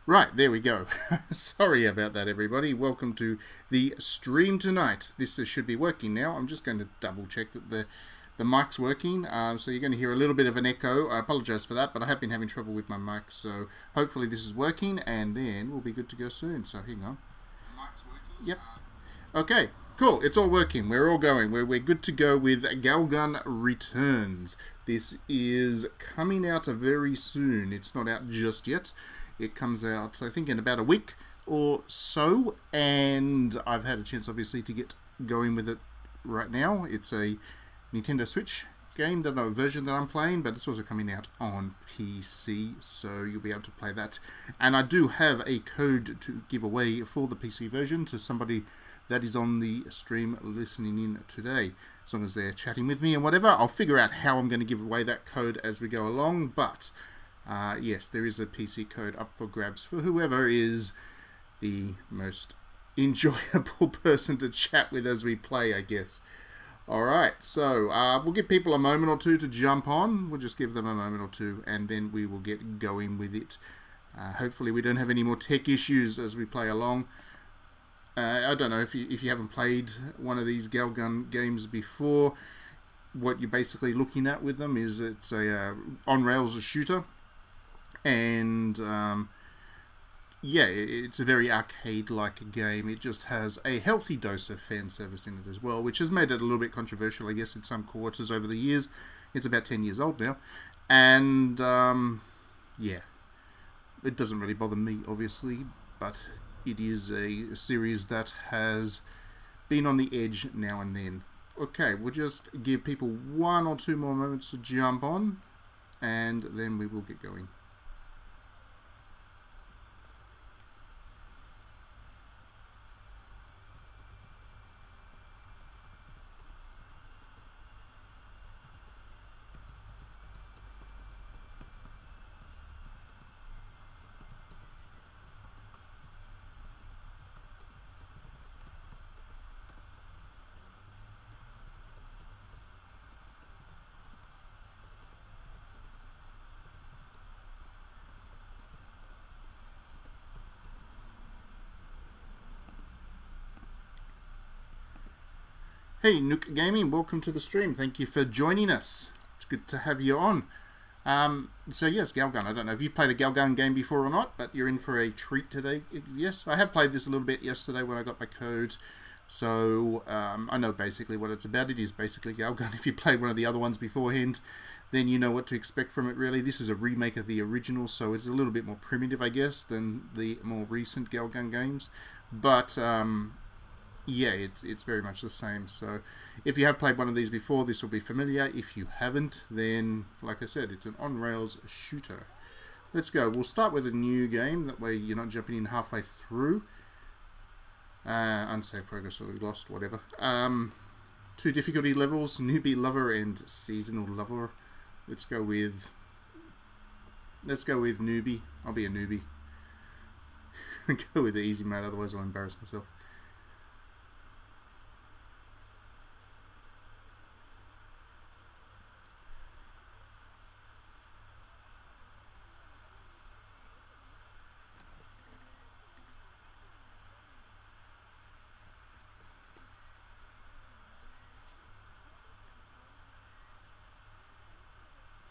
Right, there we go. Sorry about that, everybody. Welcome to the stream tonight. This should be working now. I'm just going to double check that the mic's working. So you're going to hear a little bit of an echo. I apologise for that, but I have been having trouble with my mic. So hopefully this is working, and then we'll be good to go soon. So hang on. The mic's working? Yep. Okay, cool. It's all working. We're all going. We're good to go with Galgun Returns. This is coming out very soon. It's not out just yet. It comes out, I think, in about a week or so, and I've had a chance, obviously, to get going with it right now. It's a Nintendo Switch game, don't know version that I'm playing, but it's also coming out on PC, so you'll be able to play that. And I do have a code to give away for the PC version to somebody that is on the stream listening in today. As long as they're chatting with me and whatever, I'll figure out how I'm going to give away that code as we go along, but yes, there is a PC code up for grabs for whoever is the most enjoyable person to chat with as we play, I guess. Alright, so we'll give people a moment or two to jump on. We'll just give them a moment or two, and then we will get going with it. Hopefully we don't have any more tech issues as we play along. I don't know if you haven't played one of these Galgun games before. What you're basically looking at with them is it's a on-rails shooter. And yeah, it's a very arcade-like game. It just has a healthy dose of fan service in it as well, which has made it a little bit controversial, I guess, in some quarters over the years. It's about 10 years old now. And yeah, it doesn't really bother me, obviously, but it is a series that has been on the edge now and then. Okay, we'll just give people 1 or 2 more moments to jump on, and then we will get going. Hey, Nook Gaming, welcome to the stream. Thank you for joining us. It's good to have you on. So yes, Galgun. I don't know if you've played a Galgun game before or not, but you're in for a treat today. Yes, I have played this a little bit yesterday when I got my code. So I know basically what it's about. It is basically Galgun. If you played one of the other ones beforehand, then you know what to expect from it, really. This is a remake of the original, so it's a little bit more primitive, I guess, than the more recent Galgun games. But yeah, it's very much the same. So if you have played one of these before, this will be familiar. If you haven't, then, like I said, it's an on-rails shooter. Let's go. We'll start with a new game. That way you're not jumping in halfway through. Unsaved progress or lost, whatever. 2 difficulty levels, newbie lover and seasonal lover. Let's go with newbie. I'll be a newbie. Go with the easy mode, otherwise I'll embarrass myself.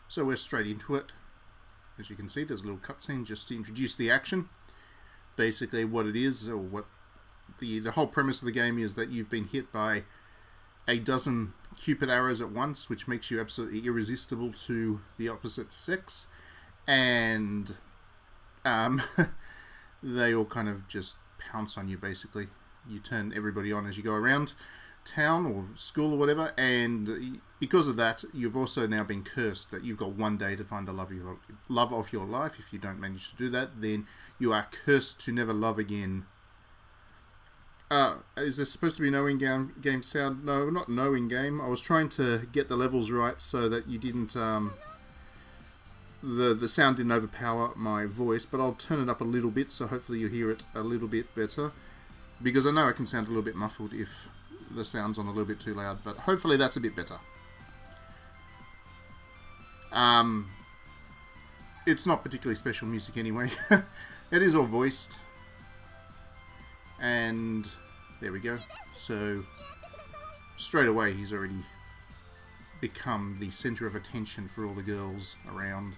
So we're straight into it. As you can see, there's a little cutscene just to introduce the action. Basically what it is, or what the whole premise of the game is, that you've been hit by a dozen Cupid arrows at once, which makes you absolutely irresistible to the opposite sex. And they all kind of just pounce on you, basically. You turn everybody on as you go around town or school or whatever, and because of that, you've also now been cursed that you've got 1 day to find the love of your life. If you don't manage to do that, then you are cursed to never love again. Is there supposed to be no in-game sound? No, not no in-game. I was trying to get the levels right so that you didn't the sound didn't overpower my voice, but I'll turn it up a little bit so hopefully you hear it a little bit better, because I know I can sound a little bit muffled if the sound's on a little bit too loud, but hopefully that's a bit better. It's not particularly special music anyway. It is all voiced. And there we go. So straight away he's already become the center of attention for all the girls around.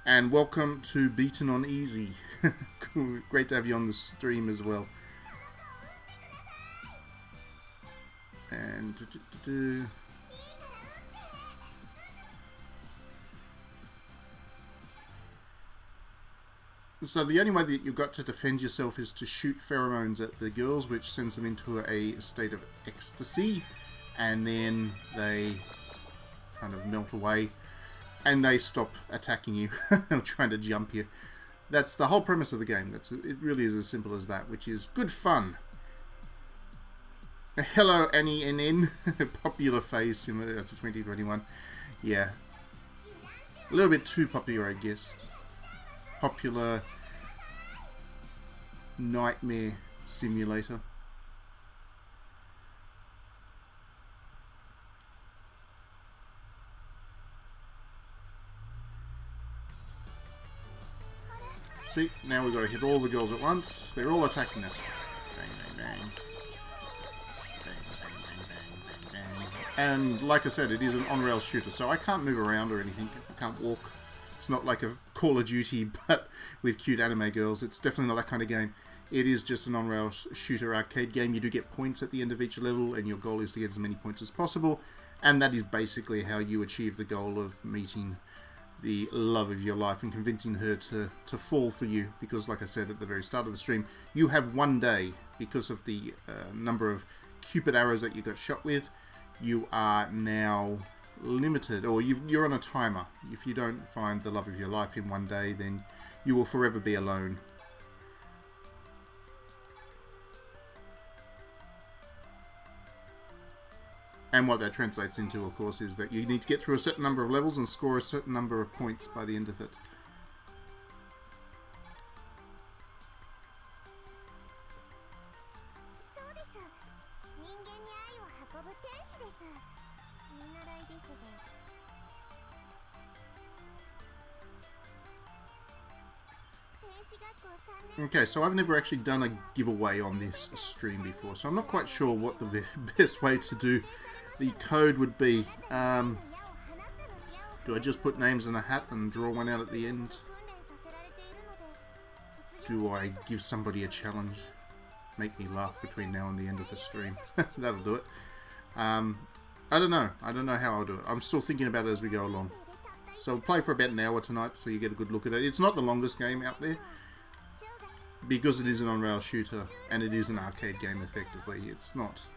And welcome to Beaten on Easy. Great to have you on the stream as well. And so the only way that you've got to defend yourself is to shoot pheromones at the girls, which sends them into a state of ecstasy, and then they kind of melt away and they stop attacking you or trying to jump you. That's the whole premise of the game. It really is as simple as that, which is good fun. Hello, Annie NN. Popular face in 2021. Yeah. A little bit too popular, I guess. Popular nightmare simulator. See, now we've got to hit all the girls at once. They're all attacking us. Bang, bang, bang. Bang, bang, bang, bang, bang, bang. And like I said, it is an on-rail shooter, so I can't move around or anything. I can't walk. It's not like a Call of Duty, but with cute anime girls. It's definitely not that kind of game. It is just an on-rail shooter arcade game. You do get points at the end of each level, and your goal is to get as many points as possible. And that is basically how you achieve the goal of meeting the love of your life and convincing her to fall for you. Because, like I said at the very start of the stream, you have one day, because of the number of Cupid arrows that you got shot with, you are now limited, or you're on a timer. If you don't find the love of your life in one day, then you will forever be alone. And what that translates into, of course, is that you need to get through a certain number of levels and score a certain number of points by the end of it. Okay, so I've never actually done a giveaway on this stream before, so I'm not quite sure what the best way to do the code would be. Do I just put names in a hat and draw one out at the end? Do I give somebody a challenge? Make me laugh between now and the end of the stream. That'll do it. I don't know. I don't know how I'll do it. I'm still thinking about it as we go along. So we'll play for about an hour tonight so you get a good look at it. It's not the longest game out there, because it is an on-rail shooter and it is an arcade game effectively. It's not...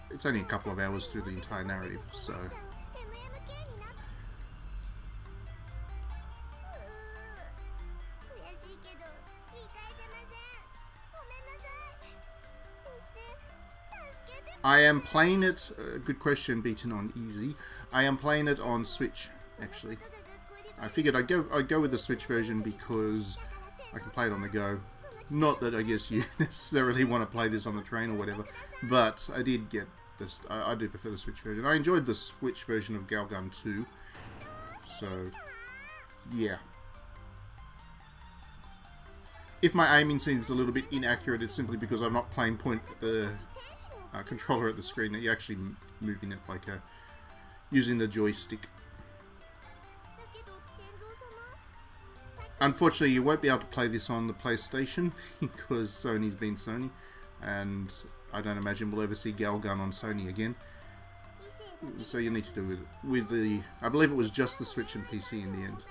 It's only a couple of hours through the entire narrative, so... I am playing it... good question, Beaten on Easy. I am playing it on Switch, actually. I figured I'd go with the Switch version because I can play it on the go. Not that I guess you necessarily want to play this on the train or whatever, but I did get this. I do prefer the Switch version. I enjoyed the Switch version of Galgun 2, so yeah. If my aiming seems a little bit inaccurate, it's simply because I'm not playing point at the controller at the screen. You're actually moving it like using the joystick. Unfortunately, you won't be able to play this on the PlayStation because Sony's been Sony, and I don't imagine we'll ever see Galgun on Sony again. So you need to do it with the... I believe it was just the Switch and PC in the end.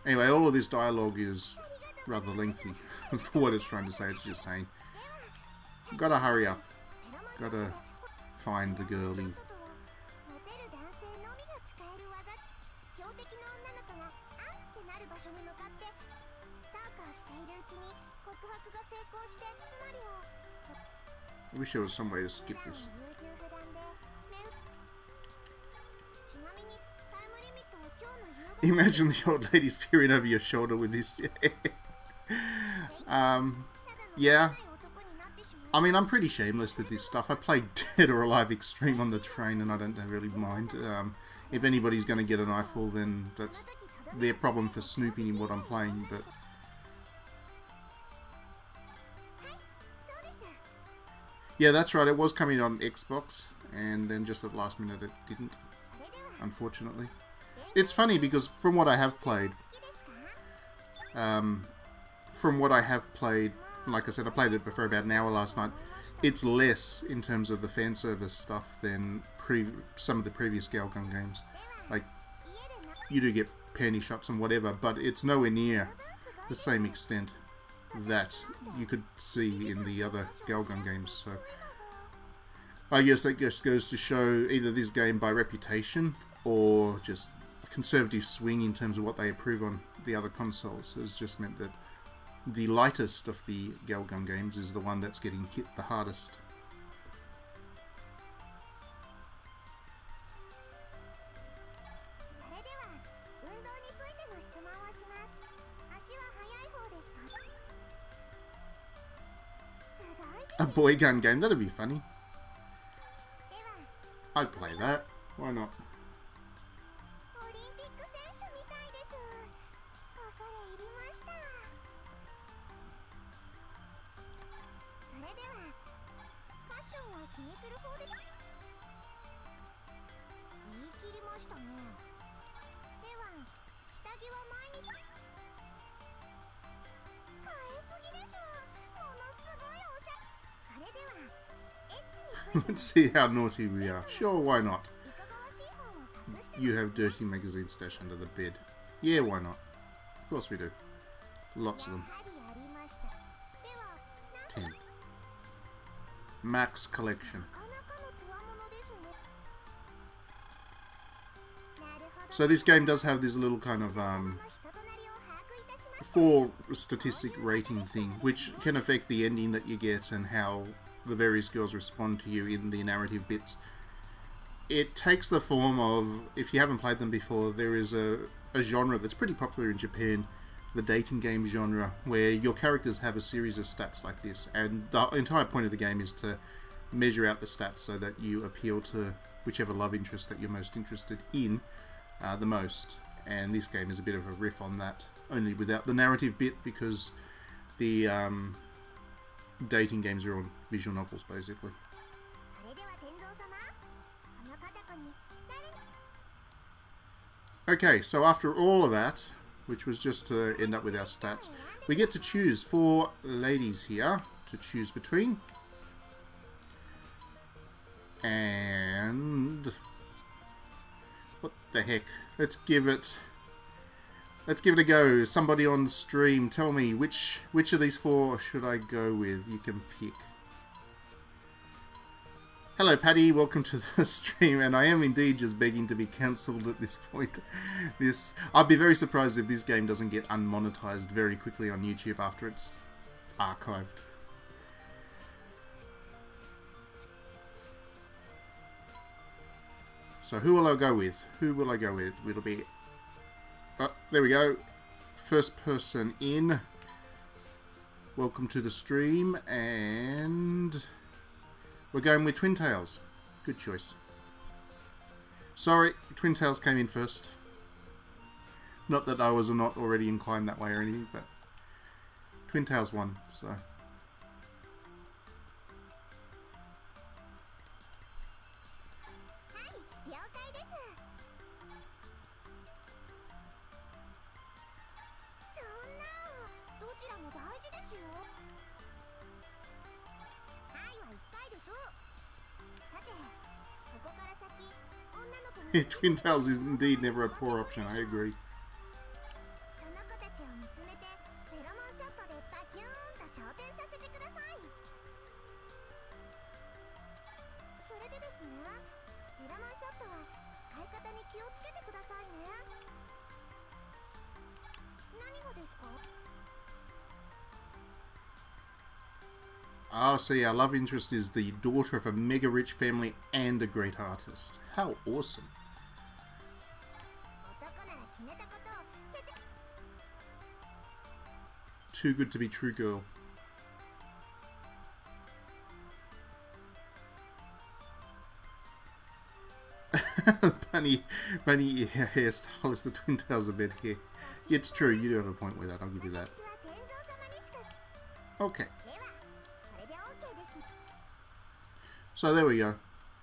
Anyway, all of this dialogue is rather lengthy for what it's trying to say. It's just saying, gotta hurry up, gotta find the girlie. I wish there was some way to skip this. Imagine the old ladies peering over your shoulder with this. Yeah. I mean, I'm pretty shameless with this stuff. I play Dead or Alive Extreme on the train, and I don't really mind. If anybody's going to get an eyeful, then that's their problem for snooping in what I'm playing, but... Yeah, that's right, it was coming on Xbox, and then just at the last minute it didn't, unfortunately. It's funny, because from what I have played, like I said, I played it for about an hour last night, it's less in terms of the fan service stuff than some of the previous Galgun games. Like, you do get panty shots and whatever, but it's nowhere near the same extent that you could see in the other Galgun games. So I guess that just goes to show either this game by reputation or just a conservative swing in terms of what they approve on the other consoles has just meant that the lightest of the Galgun games is the one that's getting hit the hardest. A boy gun game, that'd be funny. I'd play that. Why not? Let's see how naughty we are. Sure, why not? You have dirty magazine stashed under the bed. Yeah, why not? Of course we do. Lots of them. 10. Max collection. So this game does have this little kind of 4 statistic rating thing, which can affect the ending that you get and how the various girls respond to you in the narrative bits. It takes the form of, if you haven't played them before, there is a genre that's pretty popular in Japan, the dating game genre, where your characters have a series of stats like this, and the entire point of the game is to measure out the stats so that you appeal to whichever love interest that you're most interested in the most. And this game is a bit of a riff on that, only without the narrative bit, because the dating games are all visual novels, basically. Okay, so after all of that, which was just to end up with our stats, we get to choose 4 ladies here to choose between. And what the heck? Let's give it a go. Somebody on stream, tell me which of these 4 should I go with? You can pick. Hello Paddy, welcome to the stream, and I am indeed just begging to be cancelled at this point. I'd be very surprised if this game doesn't get unmonetized very quickly on YouTube after it's archived. So who will I go with? It'll be... Oh, there we go. First person in. Welcome to the stream, and we're going with Twin Tails. Good choice. Sorry, Twin Tails came in first. Not that I was not already inclined that way or anything, but Twin Tails won, so... Twin Tails is indeed never a poor option, I agree. Oh, see, our love interest is the daughter of a mega rich family and a great artist. How awesome. Too good to be true, girl. funny hairstyle is the twin tails of bed hair. It's true, you do have a point with that, I'll give you that. Okay. So there we go.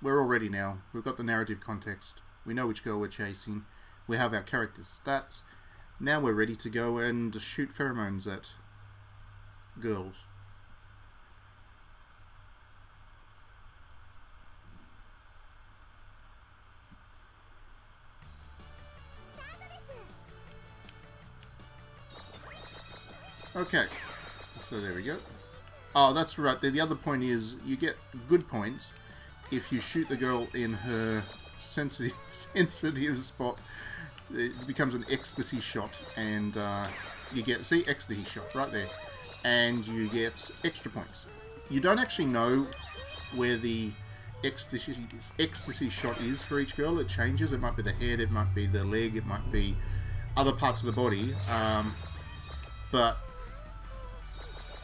We're all ready now. We've got the narrative context. We know which girl we're chasing. We have our character's stats. Now we're ready to go and shoot pheromones at girls. Okay, so there we go. Oh, that's right. The other point is you get good points if you shoot the girl in her sensitive spot. It becomes an ecstasy shot, and you get, see, ecstasy shot right there, and you get extra points. You don't actually know where the ecstasy shot is for each girl. It changes. It might be the head, it might be the leg, it might be other parts of the body, but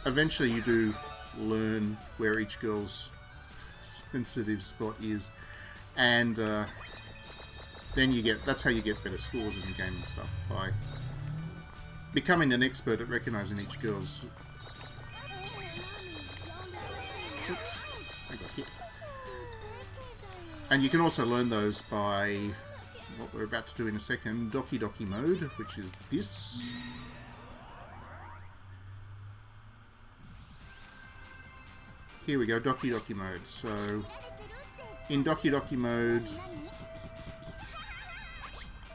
eventually you do learn where each girl's sensitive spot is, and then you get, that's how you get better scores in the game and stuff, by becoming an expert at recognizing each girl's... Oops, I got hit. And you can also learn those by what we're about to do in a second, Doki Doki mode, which is this. Here we go, Doki Doki mode. So, in Doki Doki mode,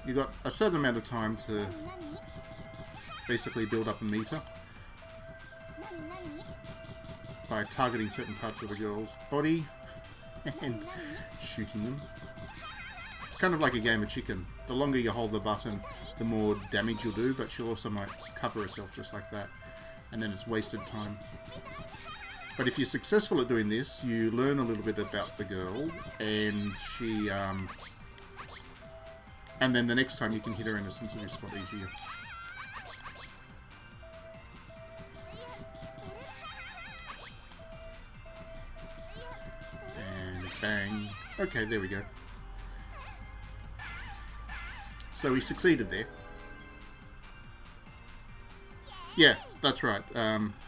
you got a certain amount of time to basically build up a meter by targeting certain parts of the girl's body and shooting them. It's kind of like a game of chicken. The longer you hold the button, the more damage you'll do, but she also might cover herself just like that, and then it's wasted time. But if you're successful at doing this, you learn a little bit about the girl, and she, and then the next time you can hit her in a sensitive spot easier. And bang. Okay, there we go. So we succeeded there. Yeah, that's right.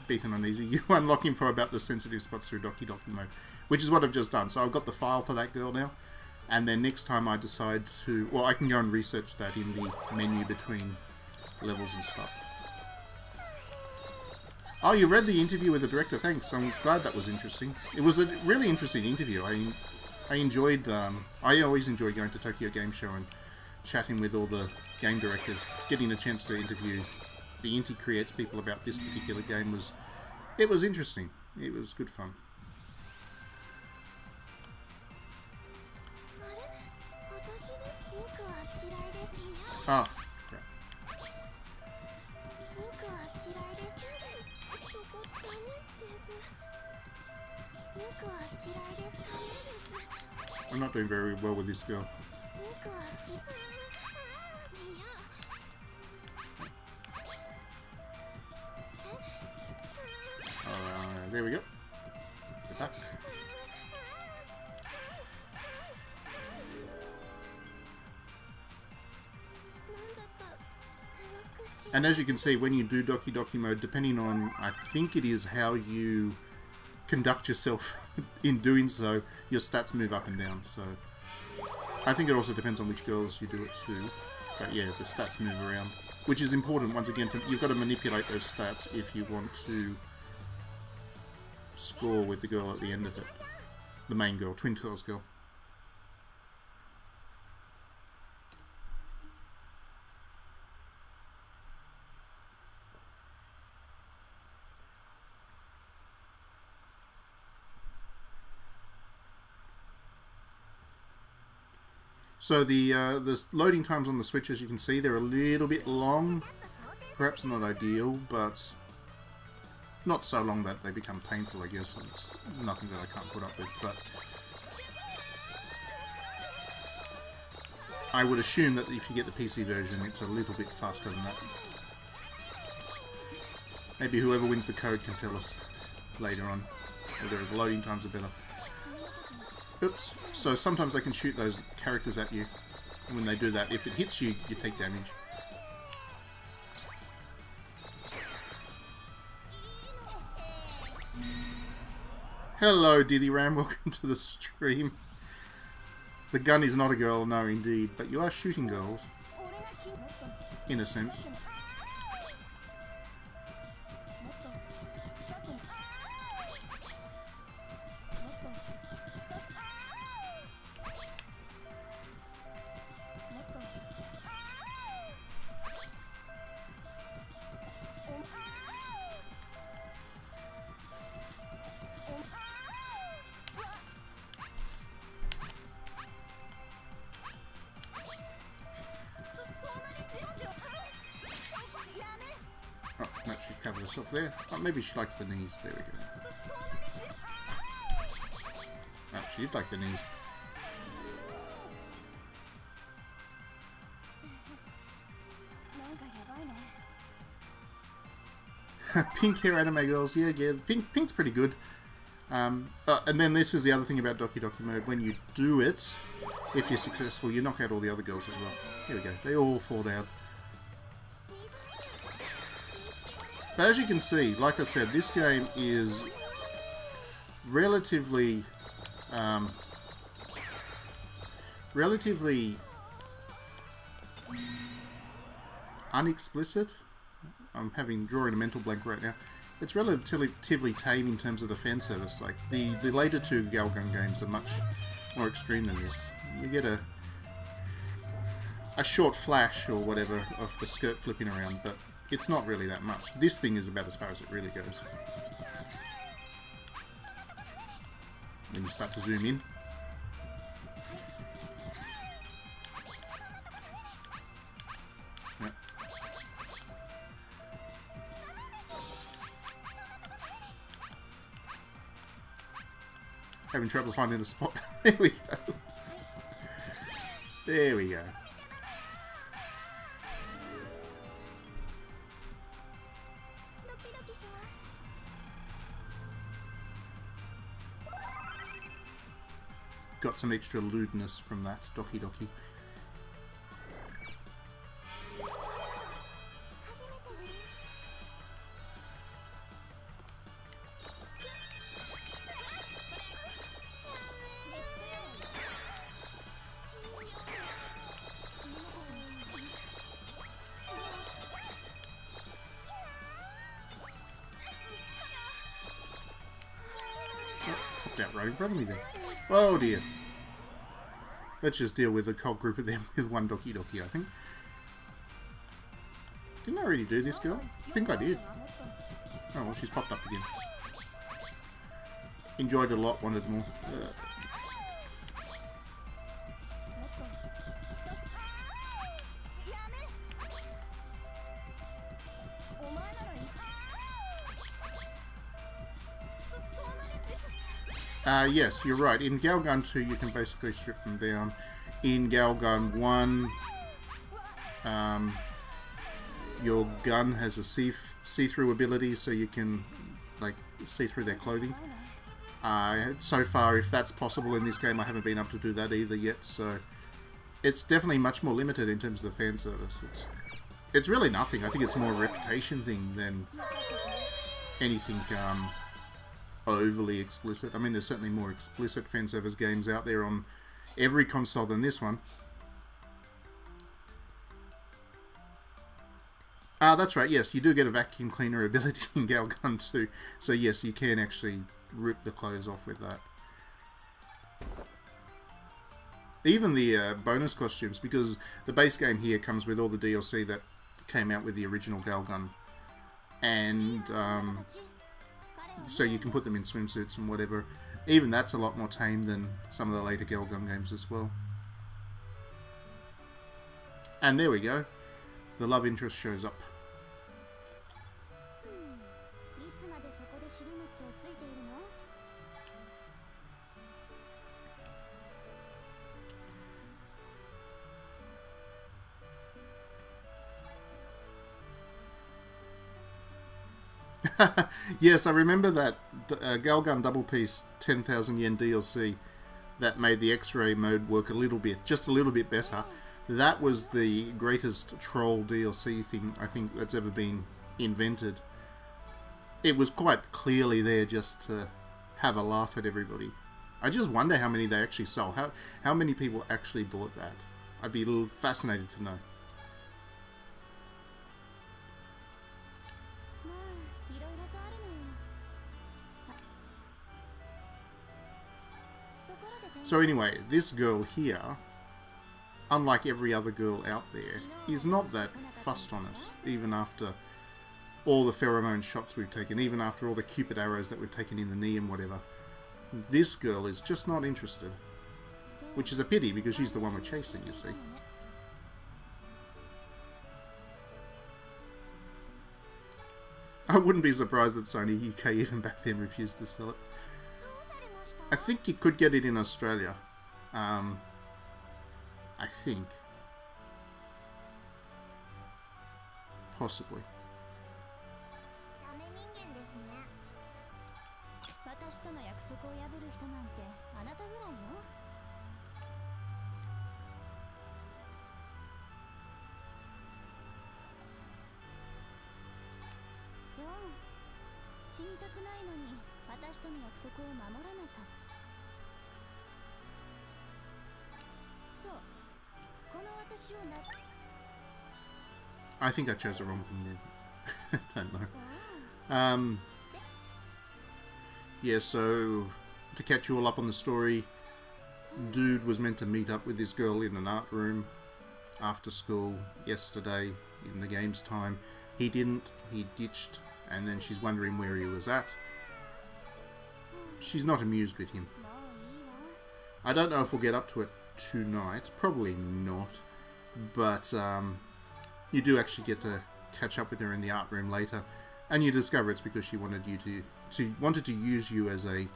Beaten on easy. You unlock him for about the sensitive spots through Doki Doki mode, which is what I've just done. So I've got the file for that girl now, and then next time I decide to... Well, I can go and research that in the menu between levels and stuff. Oh, you read the interview with the director. Thanks. I'm glad that was interesting. It was a really interesting interview. I enjoyed... I always enjoy going to Tokyo Game Show and chatting with all the game directors. Getting a chance to interview the Inti Creates people about this particular game was... It was interesting. It was good fun. Ah, crap. I'm not doing very well with this girl. There we go. Get back. And as you can see, when you do Doki Doki mode, depending on, I think it is how you conduct yourself in doing so, your stats move up and down. So I think it also depends on which girls you do it to. But yeah, the stats move around, which is important. Once again, you've got to manipulate those stats if you want to score with the girl at the end of it. The main girl, Twin Tails girl. So the loading times on the Switch, as you can see, they're a little bit long. Perhaps not ideal, but not so long that they become painful, I guess. It's nothing that I can't put up with, but I would assume that if you get the PC version, it's a little bit faster than that. Maybe whoever wins the code can tell us later on whether the loading times are better. Oops. So sometimes I can shoot those characters at you And when they do that, if it hits you, you take damage. Hello, Diddy Ram. Welcome to the stream. The gun is not a girl, no, indeed. But you are shooting girls. In a sense. Oh, no, she's covered herself there. Oh, maybe she likes the knees. There we go. Oh, she did like the knees. Pink hair anime girls. Yeah. Pink's pretty good. And then this is the other thing about Doki Doki mode. When you do it, if you're successful, you knock out all the other girls as well. Here we go. They all fall down. But as you can see, like I said, this game is relatively unexplicit. I'm drawing a mental blank right now. It's relatively tame in terms of the fan service. Like the later two Galgun games are much more extreme than this. You get a short flash or whatever of the skirt flipping around, but it's not really that much. This thing is about as far as it really goes. Then you start to zoom in. Yep. Having trouble finding the spot. There we go. There we go. Got some extra lewdness from that Doki Doki. Popped out right in front of me there. Oh dear. Let's just deal with a cold group of them with one Doki Doki, I think. Didn't I already do this girl? I think I did. Oh, well, she's popped up again. Enjoyed it a lot, wanted more. Yes, you're right. In Galgun 2, you can basically strip them down. In Galgun 1, your gun has a see-through ability, so you can like see through their clothing. So far, if that's possible in this game, I haven't been able to do that either yet. So it's definitely much more limited in terms of the fan service. It's really nothing. I think it's more a reputation thing than anything overly explicit. I mean, there's certainly more explicit fan service games out there on every console than this one. That's right, yes, you do get a vacuum cleaner ability in Galgun 2. So yes, you can actually rip the clothes off with that. Even the bonus costumes, because the base game here comes with all the DLC that came out with the original Galgun. And so you can put them in swimsuits and whatever. Even that's a lot more tame than some of the later Galgun games as well. And there we go. The love interest shows up. Yes, I remember that Galgun Double Piece 10,000 yen DLC that made the X-ray mode work a little bit, just a little bit better. That was the greatest troll DLC thing I think that's ever been invented. It was quite clearly there just to have a laugh at everybody. I just wonder how many they actually sold. How many people actually bought that? I'd be a little fascinated to know. So anyway, this girl here, unlike every other girl out there, is not that fussed on us, even after all the pheromone shots we've taken, even after all the cupid arrows that we've taken in the knee and whatever. This girl is just not interested, which is a pity because she's the one we're chasing, you see. I wouldn't be surprised that Sony UK even back then refused to sell it. I think you could get it in Australia. I think. Possibly. I think I chose the wrong thing then. Don't know. Yeah, so to catch you all up on the story, dude was meant to meet up with this girl in an art room after school yesterday in the game's time. He didn't, he ditched, and then she's wondering where he was at. She's not amused with him. I don't know if we'll get up to it tonight, probably not, but you do actually get to catch up with her in the art room later, and you discover it's because she wanted you wanted to use you as a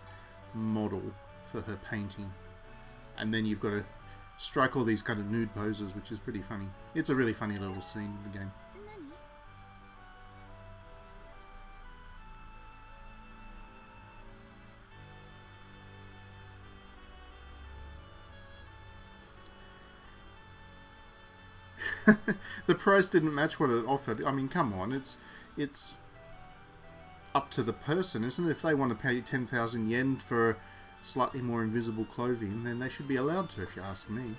model for her painting, and then you've got to strike all these kind of nude poses, which is pretty funny. It's a really funny little scene in the game. The price didn't match what it offered. I mean, come on, it's up to the person, isn't it? If they want to pay 10,000 yen for slightly more invisible clothing, then they should be allowed to, if you ask me.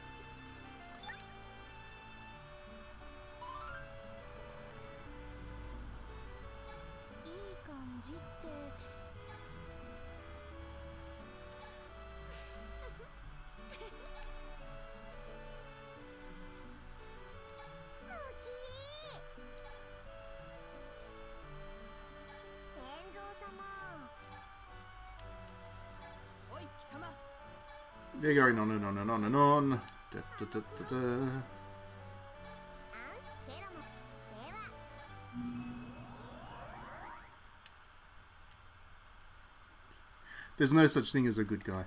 They're going on and on and on and on. Da, da, da, da, da. There's no such thing as a good guy.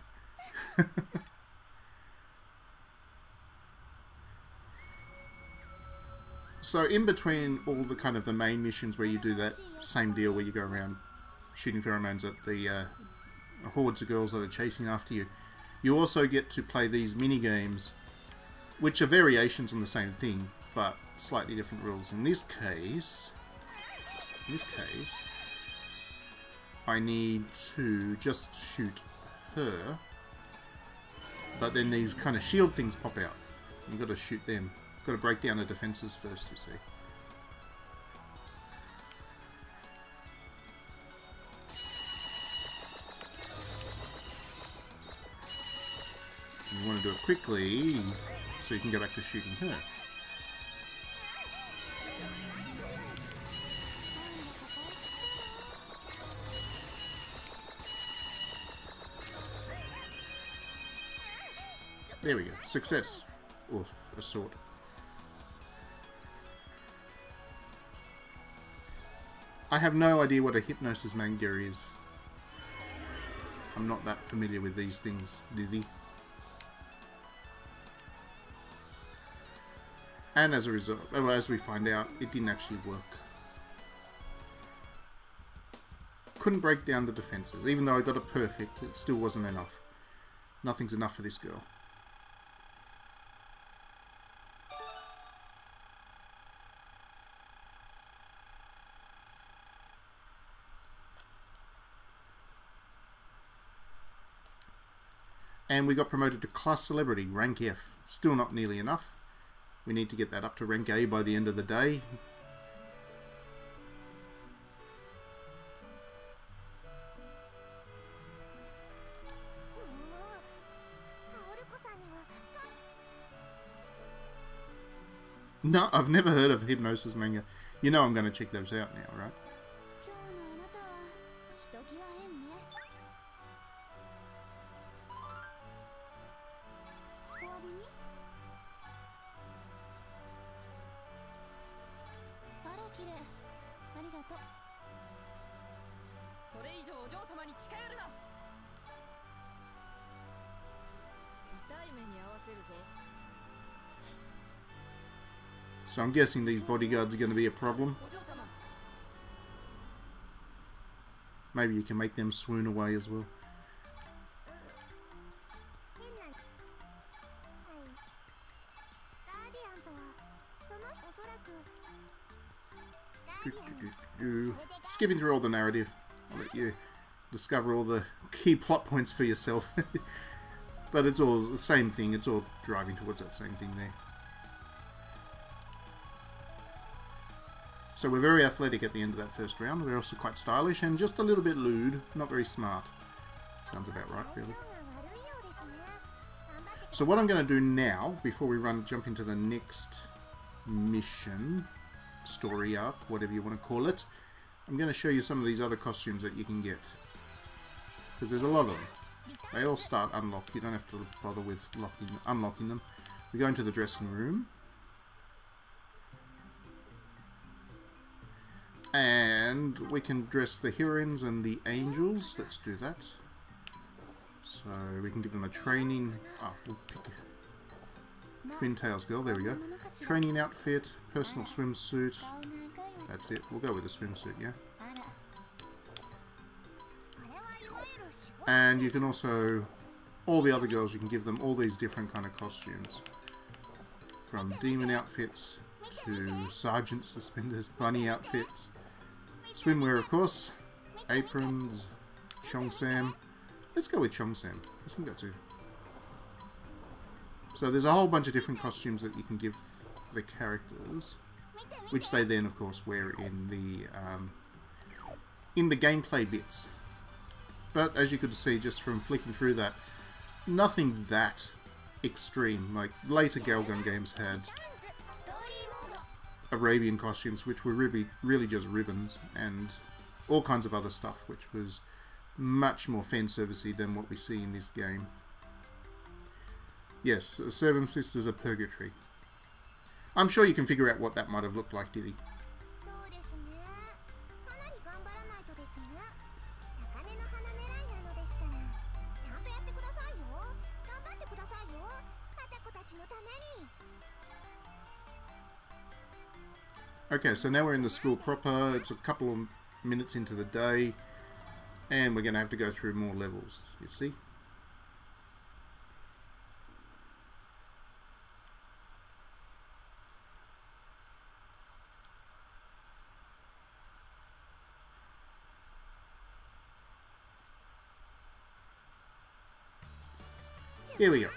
So in between all the kind of the main missions where you do that same deal where you go around shooting pheromones at the hordes of girls that are chasing after you, you also get to play these mini games, which are variations on the same thing, but slightly different rules. In this case, I need to just shoot her, but then these kind of shield things pop out. You've got to shoot them. Got to break down the defenses first, you see. You want to do it quickly so you can go back to shooting her. There we go. Success. Or a sword. I have no idea what a hypnosis mangeri is. I'm not that familiar with these things, Lizzie. And as a result, as we find out, it didn't actually work. Couldn't break down the defenses. Even though I got it perfect, it still wasn't enough. Nothing's enough for this girl. And we got promoted to Class Celebrity, rank F. Still not nearly enough. We need to get that up to rank A by the end of the day. No, I've never heard of Hypnosis manga. You know I'm going to check those out now, right? So I'm guessing these bodyguards are going to be a problem. Maybe you can make them swoon away as well. Skipping through all the narrative. I'll let you discover all the key plot points for yourself. But it's all the same thing. It's all driving towards that same thing there. So we're very athletic at the end of that first round. We're also quite stylish and just a little bit lewd. Not very smart. Sounds about right, really. So what I'm going to do now, before we jump into the next mission, story arc, whatever you want to call it, I'm going to show you some of these other costumes that you can get. Because there's a lot of them. They all start unlocked. You don't have to bother with unlocking them. We go into the dressing room. And we can dress the heroines and the angels. Let's do that. So we can give them a training. We'll pick Twin Tails Girl. There we go. Training outfit, personal swimsuit. That's it. We'll go with the swimsuit, yeah. And you can also, all the other girls, you can give them all these different kind of costumes. From demon outfits to sergeant suspenders, bunny outfits. Swimwear, of course. Aprons. Cheongsam. Let's go with Cheongsam. I think that's it. So there's a whole bunch of different costumes that you can give the characters, which they then, of course, wear in the gameplay bits. But as you could see just from flicking through that, nothing that extreme. Like later Galgun games had Arabian costumes, which were really just ribbons, and all kinds of other stuff, which was much more fan servicey than what we see in this game. Yes, Seven Sisters of Purgatory. I'm sure you can figure out what that might have looked like, Diddy. Okay, so now we're in the school proper. It's a couple of minutes into the day, and we're going to have to go through more levels, you see? Here we go.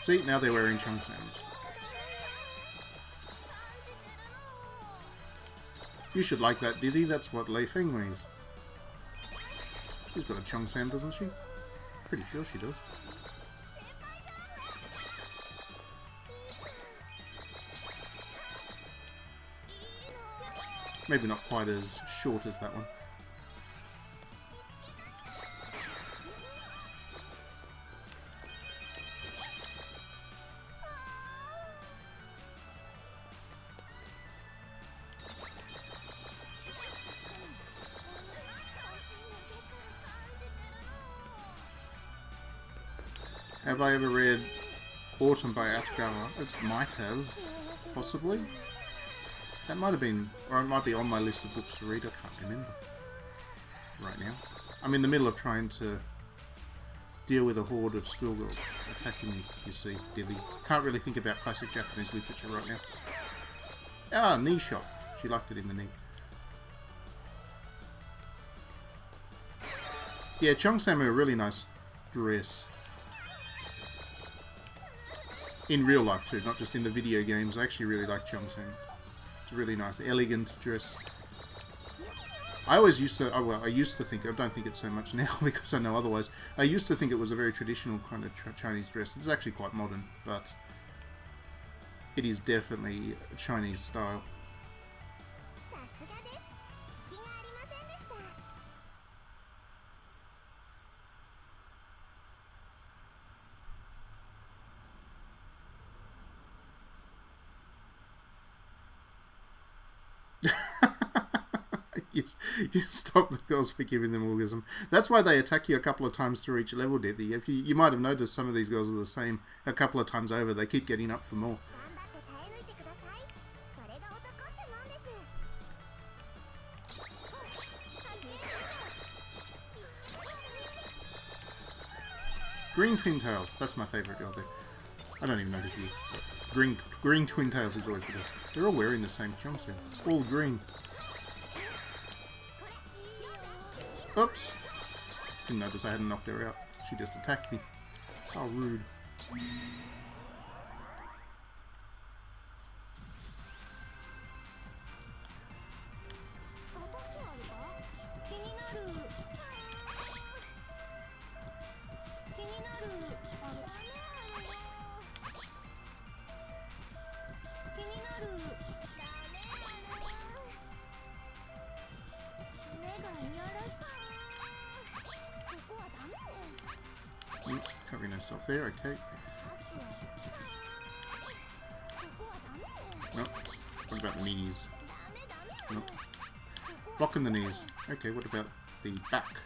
See, now they're wearing Cheongsams. You should like that, Diddy. That's what Lei Feng wears. She's got a Cheongsam, doesn't she? Pretty sure she does. Maybe not quite as short as that one. Have I ever read Autumn by Atagawa? It might have, possibly. That might have been, or it might be on my list of books to read. I can't remember right now. I'm in the middle of trying to deal with a horde of schoolgirls attacking me, you see, Dilly. Can't really think about classic Japanese literature right now. Ah, knee shot. She liked it in the knee. Yeah, Cheongsam are a really nice dress. In real life too, not just in the video games. I actually really like Cheongsam. It's a really nice, elegant dress. I always used to, oh, well, I used to think, I don't think it so much now because I know otherwise. I used to think it was a very traditional kind of Chinese dress. It's actually quite modern, but it is definitely Chinese style. You stop the girls for giving them orgasm. That's why they attack you a couple of times through each level, Deathy. If you might have noticed some of these girls are the same a couple of times over. They keep getting up for more. Green Twin Tails. That's my favourite girl there. I don't even know who she is. But green Twin Tails is always the best. They're all wearing the same jumpsuit. All green. Oops. Didn't notice I hadn't knocked her out. She just attacked me. How rude. Covering herself there, okay. Nope. What about the knees? Nope. Blocking the knees. Okay, what about the back?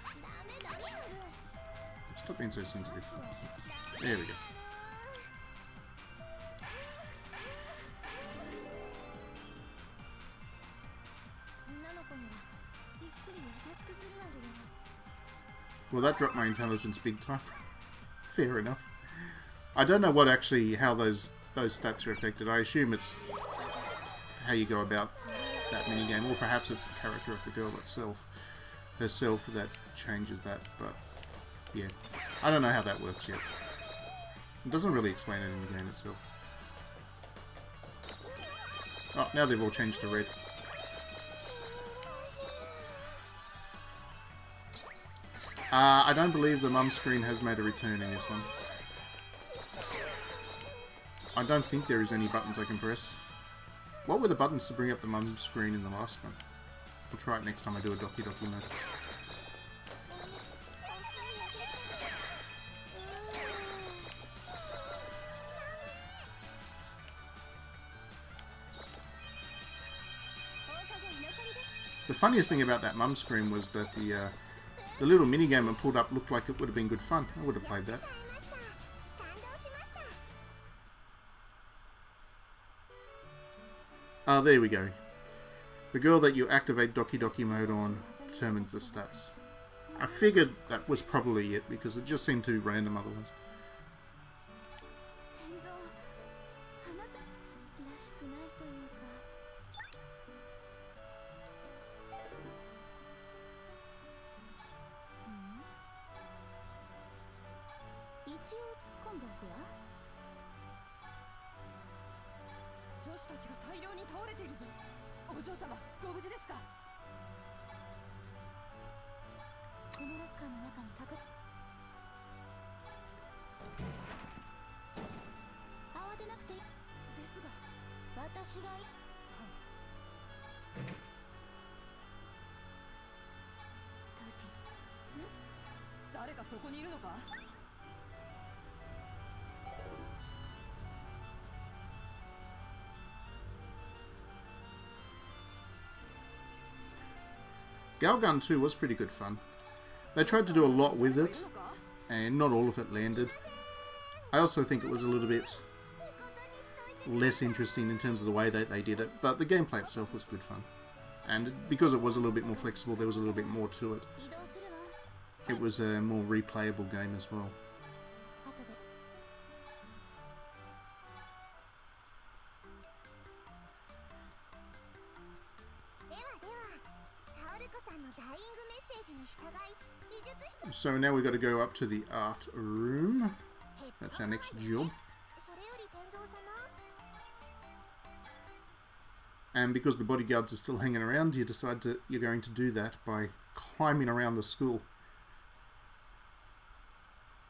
Stop being so sensitive. There we go. Well, that dropped my intelligence big time. Fair enough. I don't know what actually, how those stats are affected. I assume it's how you go about that minigame, or perhaps it's the character of the girl herself that changes that, but yeah. I don't know how that works yet. It doesn't really explain it in the game itself. Oh, now they've all changed to red. I don't believe the mum screen has made a return in this one. I don't think there is any buttons I can press. What were the buttons to bring up the mum screen in the last one? I'll try it next time I do a Doki Doki mode. The funniest thing about that mum screen was that the little minigame I pulled up looked like it would have been good fun. I would have played that. Ah, there we go. The girl that you activate Doki Doki mode on determines the stats. I figured that was probably it because it just seemed too random otherwise. Galgun 2 was pretty good fun. They tried to do a lot with it, and not all of it landed. I also think it was a little bit less interesting in terms of the way that they did it, but the gameplay itself was good fun. And because it was a little bit more flexible, there was a little bit more to it. It was a more replayable game as well. So now we've got to go up to the art room. That's our next job. And because the bodyguards are still hanging around, you decide you're going to do that by climbing around the school.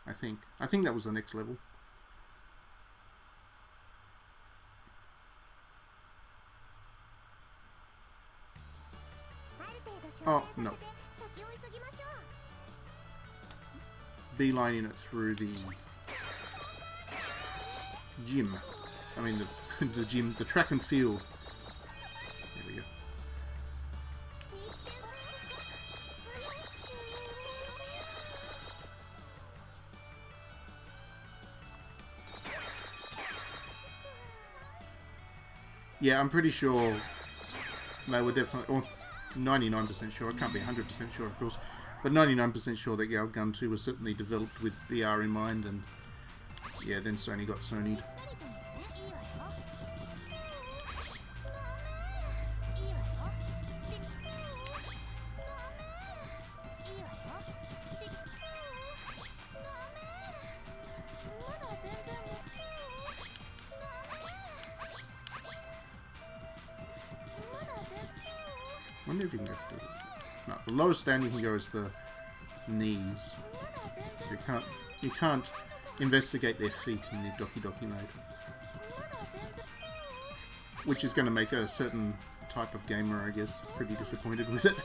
I think that was the next level. Oh, no. Beelining it through the gym. I mean the gym, the track and field. There we go. Yeah, I'm pretty sure they were definitely, or 99% sure, I can't be 100% sure of course, but 99% sure that Galgun 2 was certainly developed with VR in mind, and yeah, then Sony got Sony'd. I wonder if you can go through. No, the lowest stand you can go is the knees. So you can't investigate their feet in the Doki Doki mode. Which is going to make a certain type of gamer, I guess, pretty disappointed with it.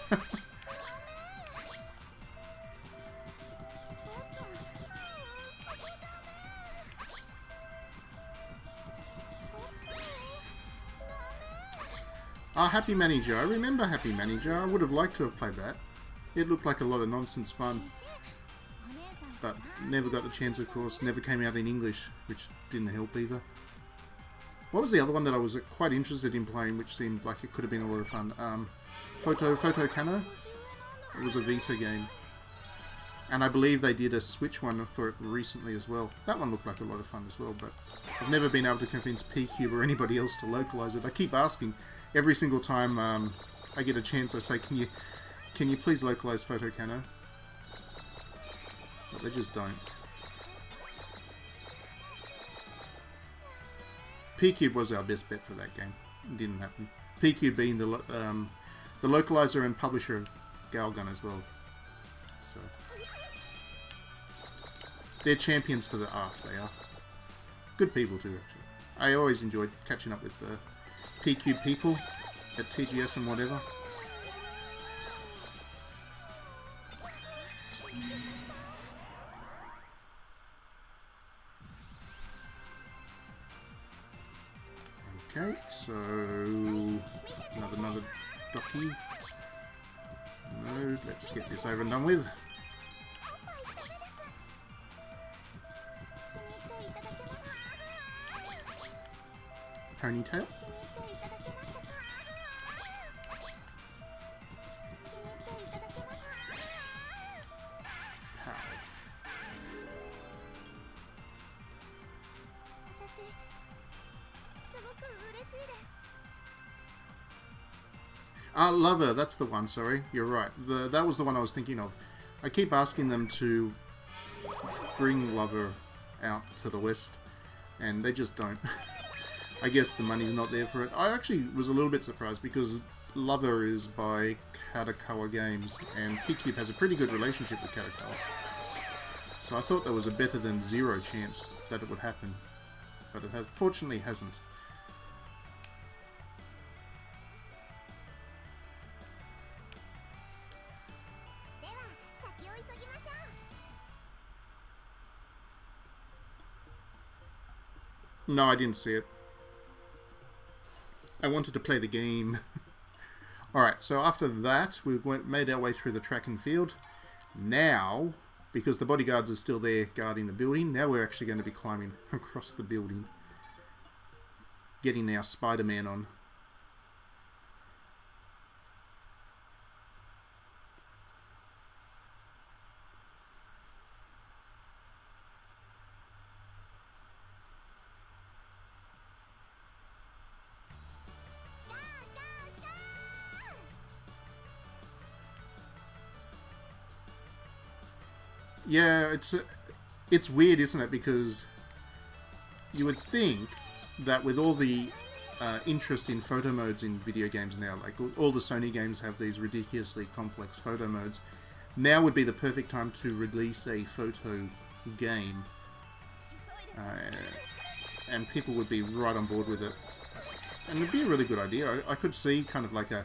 Happy Manager. I remember Happy Manager. I would have liked to have played that. It looked like a lot of nonsense fun. But never got the chance, of course. Never came out in English, which didn't help either. What was the other one that I was quite interested in playing, which seemed like it could have been a lot of fun? Photo Cano? It was a Vita game. And I believe they did a Switch one for it recently as well. That one looked like a lot of fun as well, but I've never been able to convince P-Cube or anybody else to localize it. I keep asking. Every single time I get a chance, I say, can you please localize Photo Cano? But they just don't. P-Cube was our best bet for that game. It didn't happen. P-Cube being the localizer and publisher of Galgun as well. So they're champions for the art, they are. Good people too, actually. I always enjoyed catching up with the P-Cube people at TGS and whatever. Okay, so another Doki. No, let's get this over and done with. Ponytail. Lover, that's the one, sorry. You're right. That was the one I was thinking of. I keep asking them to bring Lover out to the West, and they just don't. I guess the money's not there for it. I actually was a little bit surprised because Lover is by Kadokawa Games, and P-Cube has a pretty good relationship with Kadokawa. So I thought there was a better than zero chance that it would happen, but it fortunately hasn't. No, I didn't see it. I wanted to play the game. Alright, so after that, we made our way through the track and field. Now, because the bodyguards are still there guarding the building, now we're actually going to be climbing across the building. Getting our Spider-Man on. Yeah, it's weird, isn't it? Because you would think that with all the interest in photo modes in video games now, like all the Sony games have these ridiculously complex photo modes, now would be the perfect time to release a photo game. And people would be right on board with it. And it'd be a really good idea. I could see kind of like a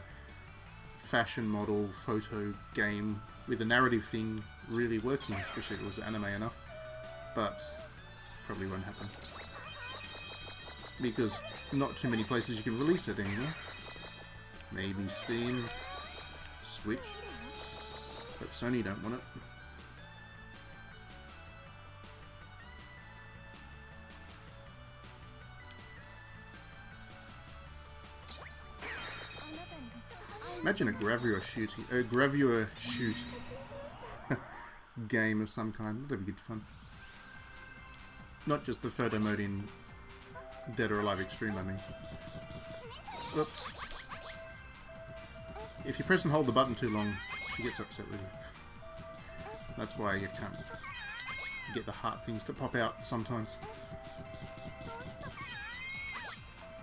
fashion model photo game with a narrative thing really working, especially if it was anime enough. But probably won't happen. Because not too many places you can release it anymore. Maybe Steam, Switch, but Sony don't want it. Imagine a gravure shoot game of some kind. That'd be good fun. Not just the photo mode in Dead or Alive Extreme, I mean. Oops. If you press and hold the button too long, she gets upset with you. That's why you can't get the heart things to pop out sometimes.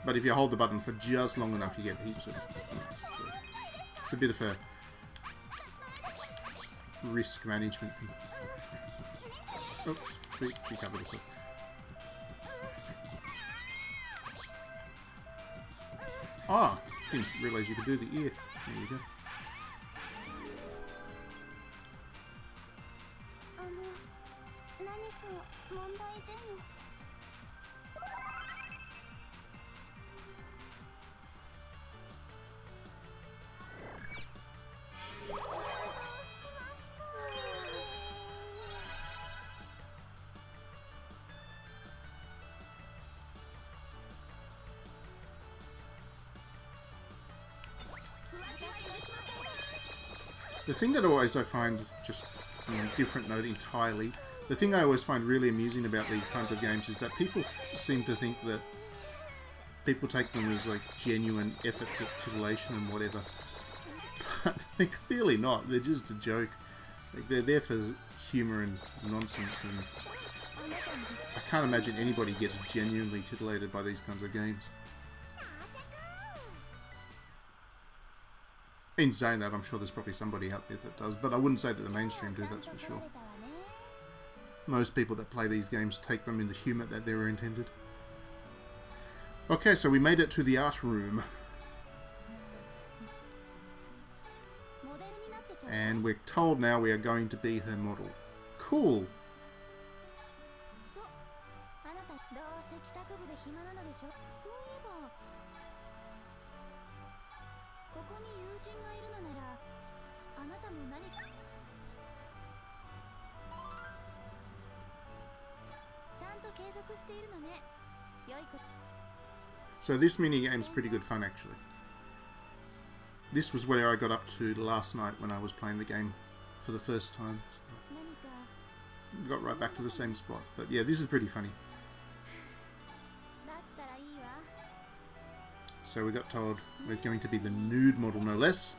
But if you hold the button for just long enough, you get heaps of points. It's a bit of a risk management thing. Oops, see, she covered us up. Ah, didn't realise you could do the ear. There you go. The thing that I find, just on a different note entirely, the thing I always find really amusing about these kinds of games is that people seem to think that people take them as like genuine efforts at titillation and whatever. But they're clearly not. They're just a joke. Like, they're there for humour and nonsense, and I can't imagine anybody gets genuinely titillated by these kinds of games. In saying that, I'm sure there's probably somebody out there that does, but I wouldn't say that the mainstream do, that's for sure. Most people that play these games take them in the humour that they were intended. Okay, so we made it to the art room. And we're told now we are going to be her model. Cool! So this mini-game's pretty good fun, actually. This was where I got up to last night when I was playing the game for the first time. So got right back to the same spot. But yeah, this is pretty funny. So we got told we're going to be the nude model, no less.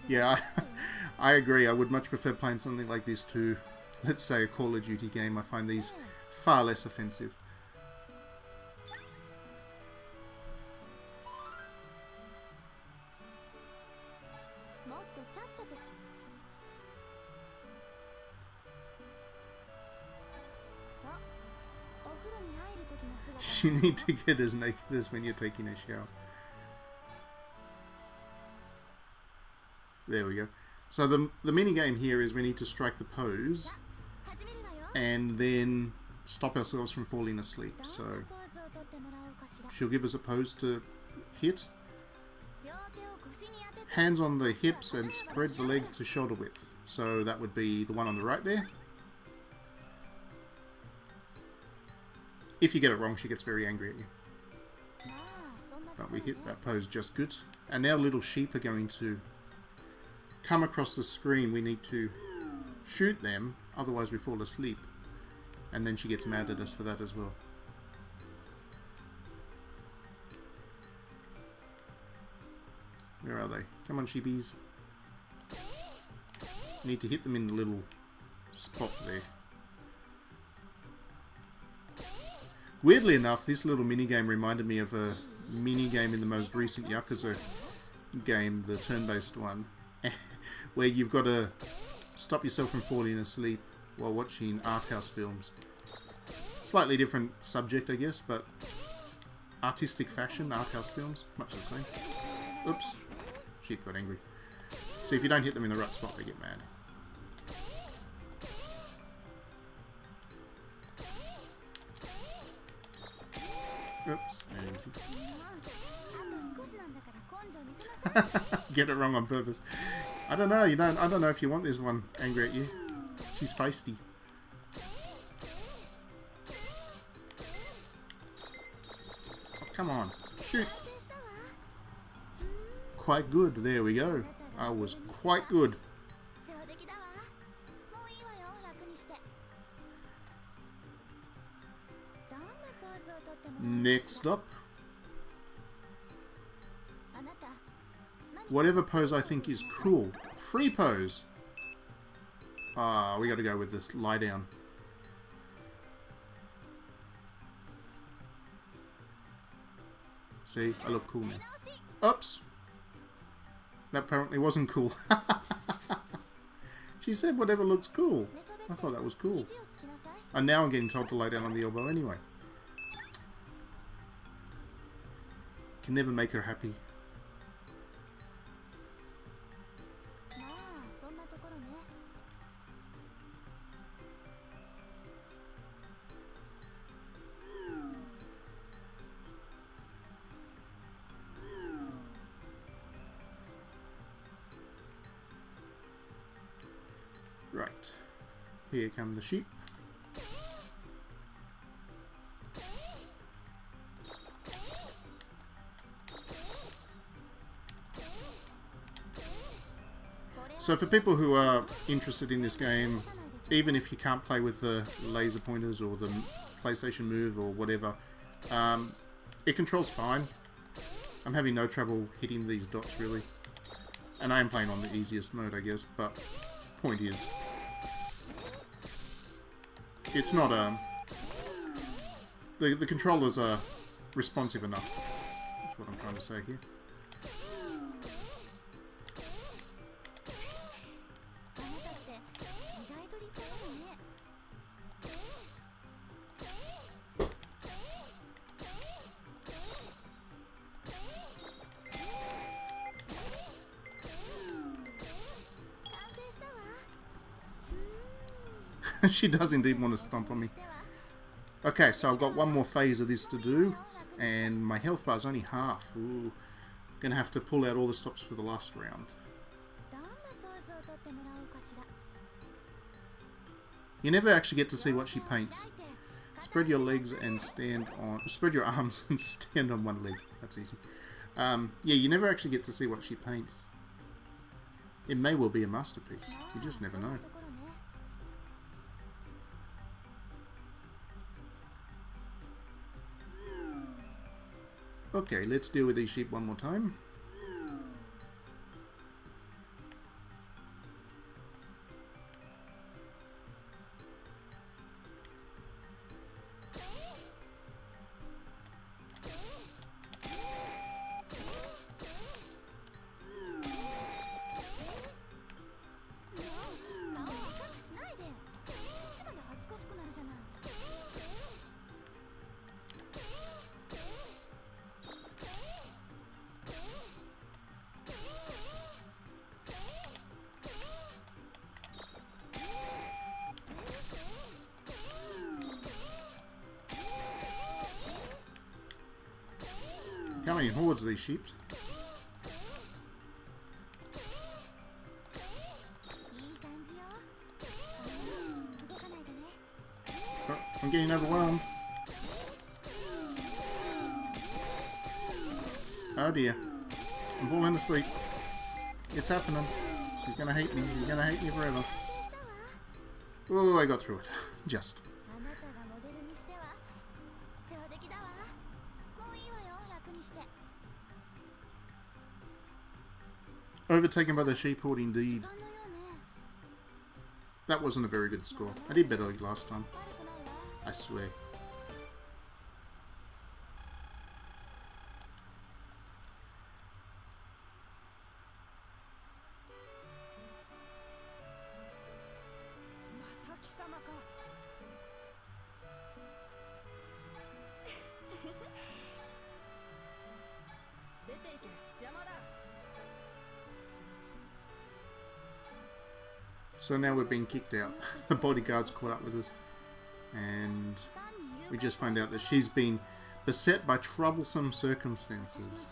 Yeah, I agree. I would much prefer playing something like this to, let's say, a Call of Duty game. I find these far less offensive. You need to get as naked as when you're taking a shower. There we go. So the mini game here is we need to strike the pose and then stop ourselves from falling asleep. So she'll give us a pose to hit. Hands on the hips and spread the legs to shoulder width. So that would be the one on the right there. If you get it wrong, she gets very angry at you. But we hit that pose just good. And now little sheep are going to come across the screen. We need to shoot them, otherwise we fall asleep. And then she gets mad at us for that as well. Where are they? Come on, sheepies. Need to hit them in the little spot there. Weirdly enough, this little minigame reminded me of a minigame in the most recent Yakuza game, the turn-based one, where you've got to stop yourself from falling asleep while watching art house films. Slightly different subject, I guess, but artistic fashion, art house films, much the same. Oops. Sheep got angry. So if you don't hit them in the right spot, they get mad. Oops. Get it wrong on purpose. I don't know. I don't know if you want this one angry at you. She's feisty. Oh, come on, shoot. Quite good. There we go. I was quite good. Next up, whatever pose I think is cool. Free pose. Ah, we got to go with this lie down. See, I look cool now. Oops. That apparently wasn't cool. She said whatever looks cool. I thought that was cool. And now I'm getting told to lay down on the elbow anyway. Can never make her happy. Right, here come the sheep. So for people who are interested in this game, even if you can't play with the laser pointers or the PlayStation Move or whatever, it controls fine. I'm having no trouble hitting these dots really. And I am playing on the easiest mode, I guess, but point is, it's not the controllers are responsive enough. That's what I'm trying to say here. She does indeed want to stomp on me. Okay, so I've got one more phase of this to do, and my health bar is only half. Ooh, gonna have to pull out all the stops for the last round. You never actually get to see what she paints. Spread your legs and stand on. Spread your arms and stand on one leg. That's easy. Yeah, you never actually get to see what she paints. It may well be a masterpiece. You just never know. Okay, let's deal with these sheep one more time. Coming in hordes of these sheep. Oh, I'm getting overwhelmed. Oh dear. I'm falling asleep. It's happening. She's gonna hate me. She's gonna hate me forever. Oh, I got through it. Just. Overtaken by the sheep horde indeed. That wasn't a very good score. I did better last time. I swear. So now we're being kicked out. The bodyguard's caught up with us. And we just find out that she's been beset by troublesome circumstances.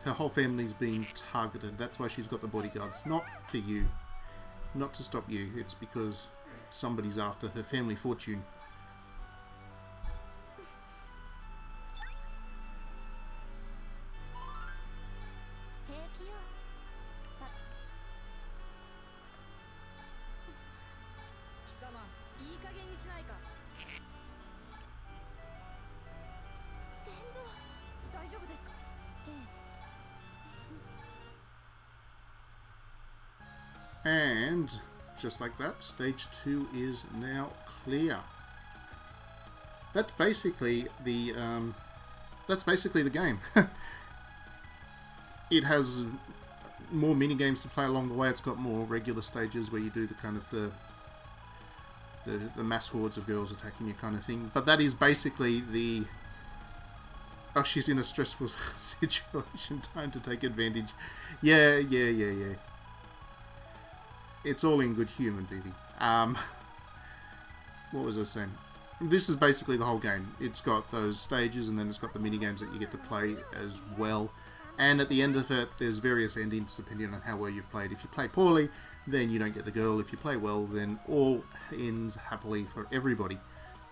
Her whole family's been targeted. That's why she's got the bodyguards. Not for you. Not to stop you. It's because somebody's after her family fortune. And just like that, stage 2 is now clear. That's basically the game. It has more mini games to play along the way. It's got more regular stages where you do the kind of the mass hordes of girls attacking you kind of thing. But that is basically the... Oh, she's in a stressful situation. Time to take advantage. Yeah. It's all in good humour, Dee Dee. What was I saying? This is basically the whole game. It's got those stages, and then it's got the mini games that you get to play as well. And at the end of it, there's various endings depending on how well you've played. If you play poorly, then you don't get the girl. If you play well, then all ends happily for everybody.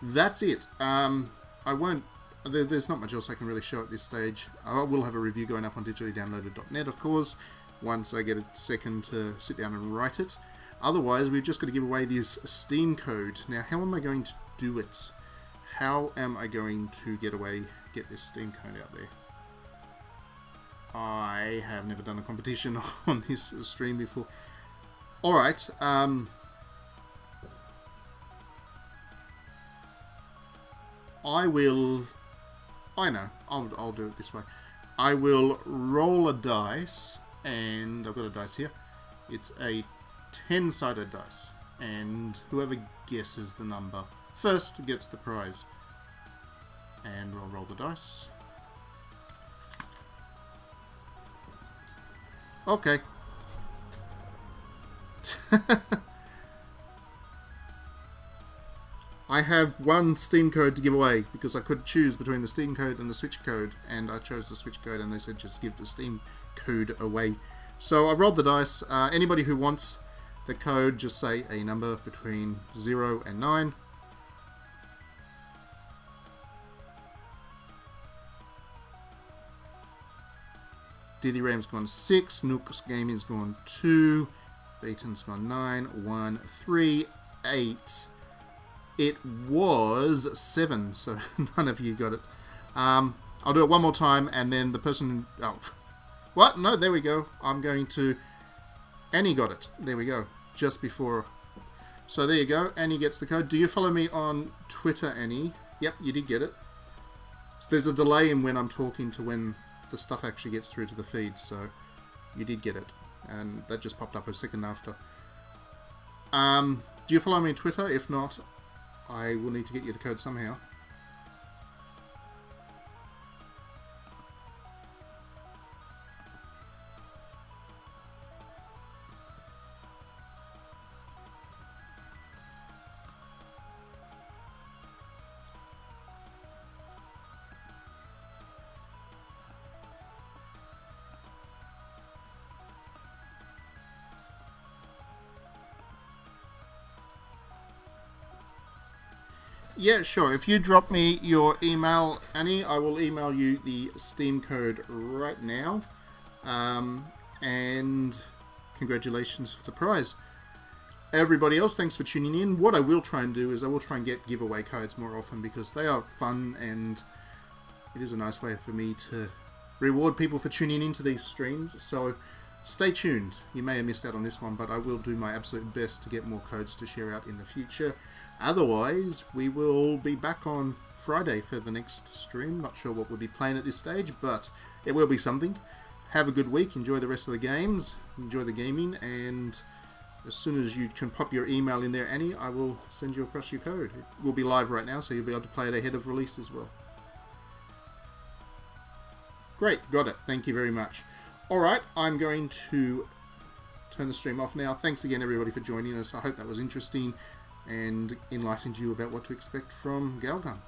That's it. There's not much else I can really show at this stage. I will have a review going up on digitallydownloaded.net, of course, once I get a second to sit down and write it. Otherwise, we've just got to give away this Steam code. Now, how am I going to do it? How am I going to get this Steam code out there? I have never done a competition on this stream before. Alright, I know, I'll do it this way. I will roll a dice, and I've got a dice here. It's a 10-sided dice, and whoever guesses the number first gets the prize. And we'll roll the dice. Okay. I have one Steam code to give away because I could choose between the Steam code and the Switch code, and I chose the Switch code, and they said just give the Steam code away. So I've rolled the dice. Anybody who wants the code, just say a number between 0 and 9. Diddy Ram's gone 6, Nook's Gaming's gone 2, Beaton's gone 9, 1, 3, 8. It was 7, so none of you got it. I'll do it one more time, and then the person... Oh, what? No, there we go. I'm going to... Annie got it. There we go. Just before... So there you go. Annie gets the code. Do you follow me on Twitter, Annie? Yep, you did get it. So there's a delay in when I'm talking to when the stuff actually gets through to the feed, so you did get it. And that just popped up a second after. Do you follow me on Twitter? If not, I will need to get you the code somehow. Yeah, sure. If you drop me your email, Annie, I will email you the Steam code right now. And congratulations for the prize. Everybody else, thanks for tuning in. What I will try and do is I will try and get giveaway codes more often because they are fun and it is a nice way for me to reward people for tuning into these streams. So stay tuned. You may have missed out on this one, but I will do my absolute best to get more codes to share out in the future. Otherwise, we will be back on Friday for the next stream. Not sure what we'll be playing at this stage, but it will be something. Have a good week. Enjoy the rest of the games. Enjoy the gaming. And as soon as you can pop your email in there, Annie, I will send you across your code. It will be live right now, so you'll be able to play it ahead of release as well. Great. Got it. Thank you very much. Alright, I'm going to turn the stream off now. Thanks again, everybody, for joining us. I hope that was interesting and enlightened you about what to expect from Galgun.